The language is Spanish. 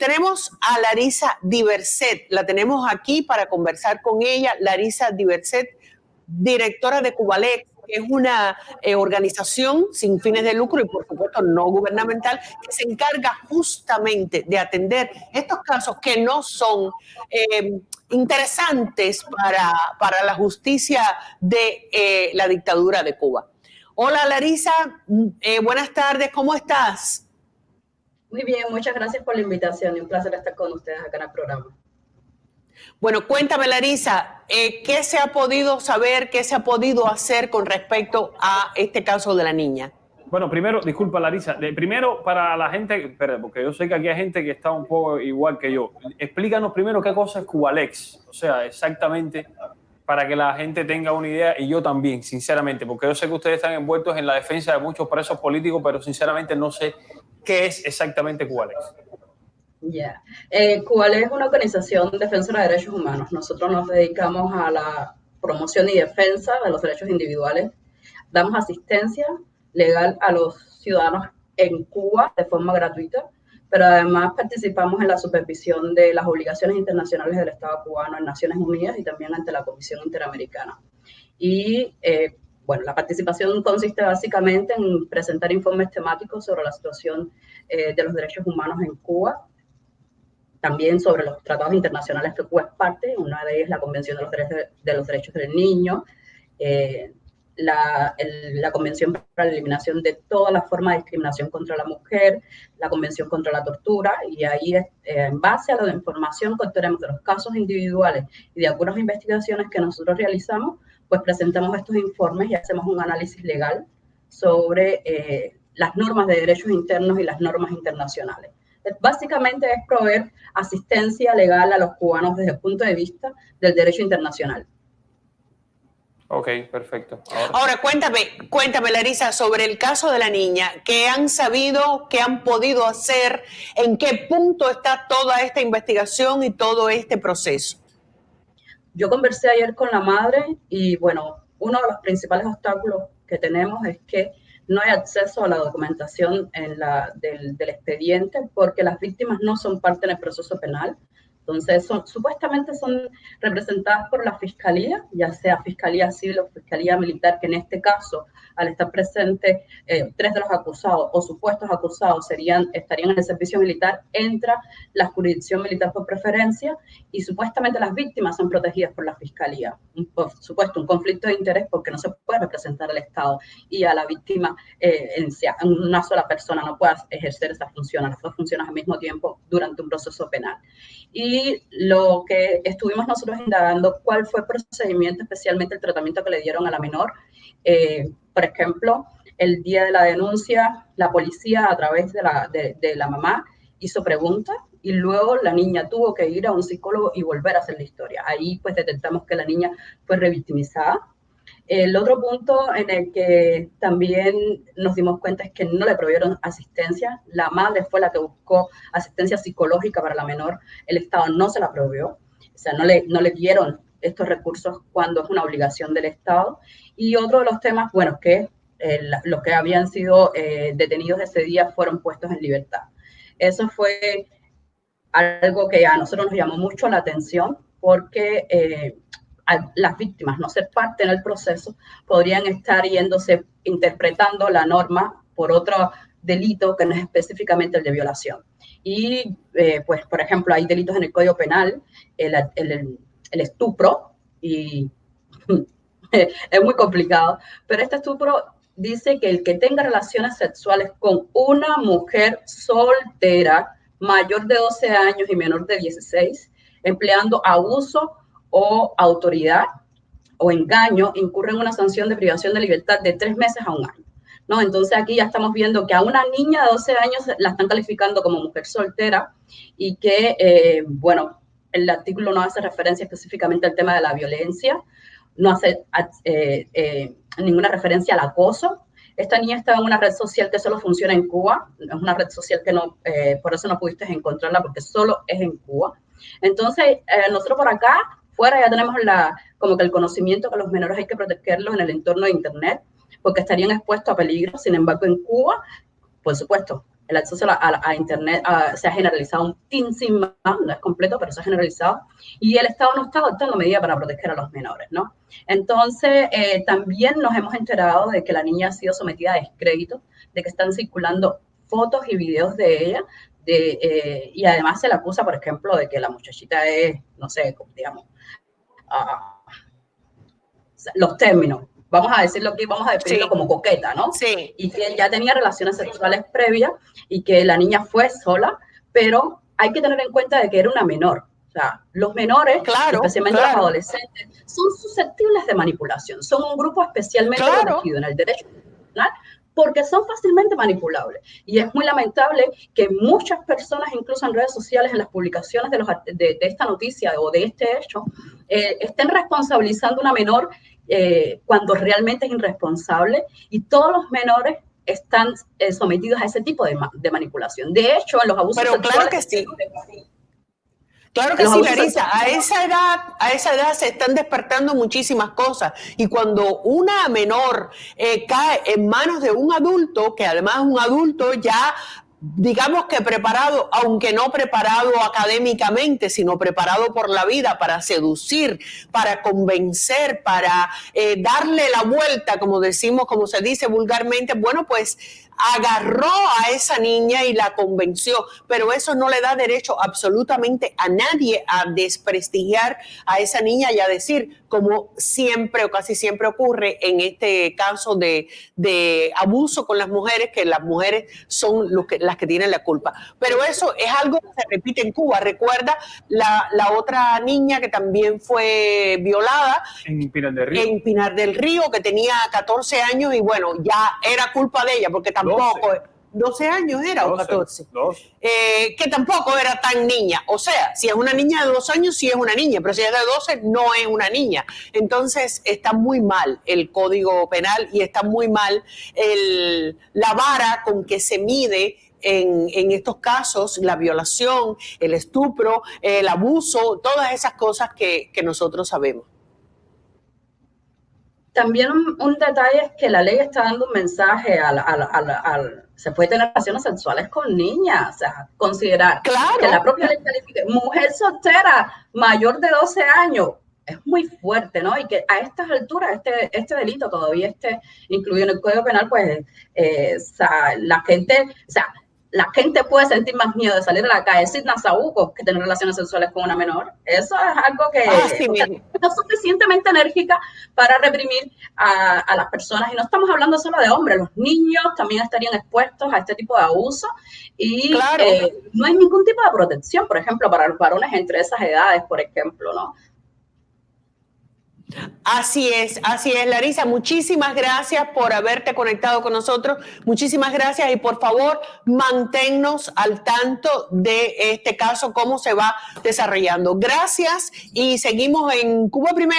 Tenemos a Larissa Diverset, la tenemos aquí para conversar con ella. Larissa Diverset, directora de Cubalex, que es una organización sin fines de lucro y por supuesto no gubernamental, que se encarga justamente de atender estos casos que no son interesantes para la justicia de la dictadura de Cuba. Hola Larissa, buenas tardes, ¿cómo estás? Muy bien, muchas gracias por la invitación y un placer estar con ustedes acá en el programa. Bueno, cuéntame, Larissa, ¿qué se ha podido saber, qué se ha podido hacer con respecto a este caso de la niña? Bueno, primero, disculpa, Larissa, primero para la gente, porque yo sé que aquí hay gente que está un poco igual que yo, explícanos primero qué cosa es Cubalex, o sea, exactamente para que la gente tenga una idea, y yo también, sinceramente, porque yo sé que ustedes están envueltos en la defensa de muchos presos políticos, pero sinceramente no sé qué es exactamente Cubalex. Ya. Cubalex es una organización defensora de derechos humanos. Nosotros nos dedicamos a la promoción y defensa de los derechos individuales. Damos asistencia legal a los ciudadanos en Cuba de forma gratuita, pero además participamos en la supervisión de las obligaciones internacionales del Estado cubano en Naciones Unidas y también ante la Comisión Interamericana. Y bueno, la participación consiste básicamente en presentar informes temáticos sobre la situación de los derechos humanos en Cuba, también sobre los tratados internacionales que Cuba es parte, una de ellas la Convención de los Derechos del Niño, la Convención para la Eliminación de toda la forma de discriminación contra la mujer, la Convención contra la Tortura, y ahí en base a la información que obtenemos de los casos individuales y de algunas investigaciones que nosotros realizamos, pues presentamos estos informes y hacemos un análisis legal sobre las normas de derechos internos y las normas internacionales. Básicamente es proveer asistencia legal a los cubanos desde el punto de vista del derecho internacional. Ok, perfecto. Ahora cuéntame, Larissa, sobre el caso de la niña. ¿Qué han sabido, qué han podido hacer? ¿En qué punto está toda esta investigación y todo este proceso? Yo conversé ayer con la madre y, bueno, uno de los principales obstáculos que tenemos es que no hay acceso a la documentación del expediente porque las víctimas no son parte del proceso penal. Entonces, supuestamente son representadas por la Fiscalía, ya sea Fiscalía Civil o Fiscalía Militar, que en este caso, al estar presentes 3 de los acusados o supuestos acusados estarían en el servicio militar, entra la jurisdicción militar por preferencia y supuestamente las víctimas son protegidas por la Fiscalía. Por supuesto, un conflicto de interés porque no se puede representar al Estado y a la víctima una sola persona no puede ejercer esa función, las dos funciones al mismo tiempo durante un proceso penal. Y lo que estuvimos nosotros indagando, cuál fue el procedimiento, especialmente el tratamiento que le dieron a la menor. Por ejemplo, el día de la denuncia, la policía a través de la mamá hizo preguntas y luego la niña tuvo que ir a un psicólogo y volver a hacer la historia. Ahí pues detectamos que la niña fue revictimizada. El otro punto en el que también nos dimos cuenta es que no le proveyeron asistencia. La madre fue la que buscó asistencia psicológica para la menor. El Estado no se la proveyó. O sea, no le dieron estos recursos cuando es una obligación del Estado. Y otro de los temas, bueno, que los que habían sido detenidos ese día fueron puestos en libertad. Eso fue algo que a nosotros nos llamó mucho la atención porque las víctimas no ser parte en el proceso podrían estar interpretando la norma por otro delito que no es específicamente el de violación. Y pues, por ejemplo, hay delitos en el Código Penal, el estupro, y es muy complicado, pero este estupro dice que el que tenga relaciones sexuales con una mujer soltera mayor de 12 años y menor de 16, empleando abuso o autoridad o engaño, incurre en una sanción de privación de libertad de 3 meses a 1 año. ¿No? Entonces aquí ya estamos viendo que a una niña de 12 años la están calificando como mujer soltera y que, bueno, el artículo no hace referencia específicamente al tema de la violencia, no hace ninguna referencia al acoso. Esta niña está en una red social que solo funciona en Cuba, es una red social que no, por eso no pudiste encontrarla porque solo es en Cuba. Entonces, nosotros por acá, fuera ya tenemos como que el conocimiento que los menores hay que protegerlos en el entorno de Internet, porque estarían expuestos a peligro. Sin embargo, en Cuba, por supuesto, el acceso a Internet se ha generalizado un tin más, no es completo, pero se ha generalizado, y el Estado no está adoptando medidas para proteger a los menores, ¿no? Entonces, también nos hemos enterado de que la niña ha sido sometida a descrédito, de que están circulando fotos y videos de ella, y además se le acusa, por ejemplo, de que la muchachita es, no sé, digamos, los términos, vamos a decirlo aquí, vamos a definirlo como coqueta, ¿no? Sí. Y que ya tenía relaciones sexuales previas y que la niña fue sola, pero hay que tener en cuenta de que era una menor. O sea, los menores, especialmente los adolescentes, son susceptibles de manipulación. Son un grupo especialmente protegido en el derecho internacional porque son fácilmente manipulables. Y es muy lamentable que muchas personas, incluso en redes sociales, en las publicaciones de esta noticia o de este hecho, estén responsabilizando a una menor cuando realmente es irresponsable, y todos los menores están sometidos a ese tipo de manipulación. De hecho, en los abusos sexuales... Claro que sí. Claro que sí, Larisa, a esa edad se están despertando muchísimas cosas, y cuando una menor cae en manos de un adulto, que además es un adulto ya, digamos que preparado, aunque no preparado académicamente, sino preparado por la vida para seducir, para convencer, para darle la vuelta, como decimos, como se dice vulgarmente, bueno, pues agarró a esa niña y la convenció, pero eso no le da derecho absolutamente a nadie a desprestigiar a esa niña y a decir, como siempre o casi siempre ocurre en este caso de abuso con las mujeres, que las mujeres son las que tienen la culpa. Pero eso es algo que se repite en Cuba. Recuerda la otra niña que también fue violada en Pinar del Río. En Pinar del Río, que tenía 14 años y bueno, ya era culpa de ella, porque tampoco... 12 años era 12, o 14. 12. Que tampoco era tan niña. O sea, si es una niña de 2 años, sí es una niña, pero si es de 12, no es una niña. Entonces, está muy mal el Código Penal y está muy mal la vara con que se mide en estos casos, la violación, el estupro, el abuso, todas esas cosas que nosotros sabemos. También un detalle es que la ley está dando un mensaje se puede tener relaciones sexuales con niñas, o sea, considerar que la propia ley califique mujer soltera mayor de 12 años, es muy fuerte, ¿no? Y que a estas alturas este delito todavía esté incluido en el Código Penal, pues la gente puede sentir más miedo de salir a la calle sin nasaúcos que tener relaciones sexuales con una menor. Eso es algo que no es suficientemente enérgica para reprimir a las personas. Y no estamos hablando solo de hombres, los niños también estarían expuestos a este tipo de abuso. Y no hay ningún tipo de protección, por ejemplo, para los varones entre esas edades, por ejemplo, ¿no? Así es, Larisa. Muchísimas gracias por haberte conectado con nosotros. Muchísimas gracias y por favor manténnos al tanto de este caso, cómo se va desarrollando. Gracias y seguimos en Cuba Primero.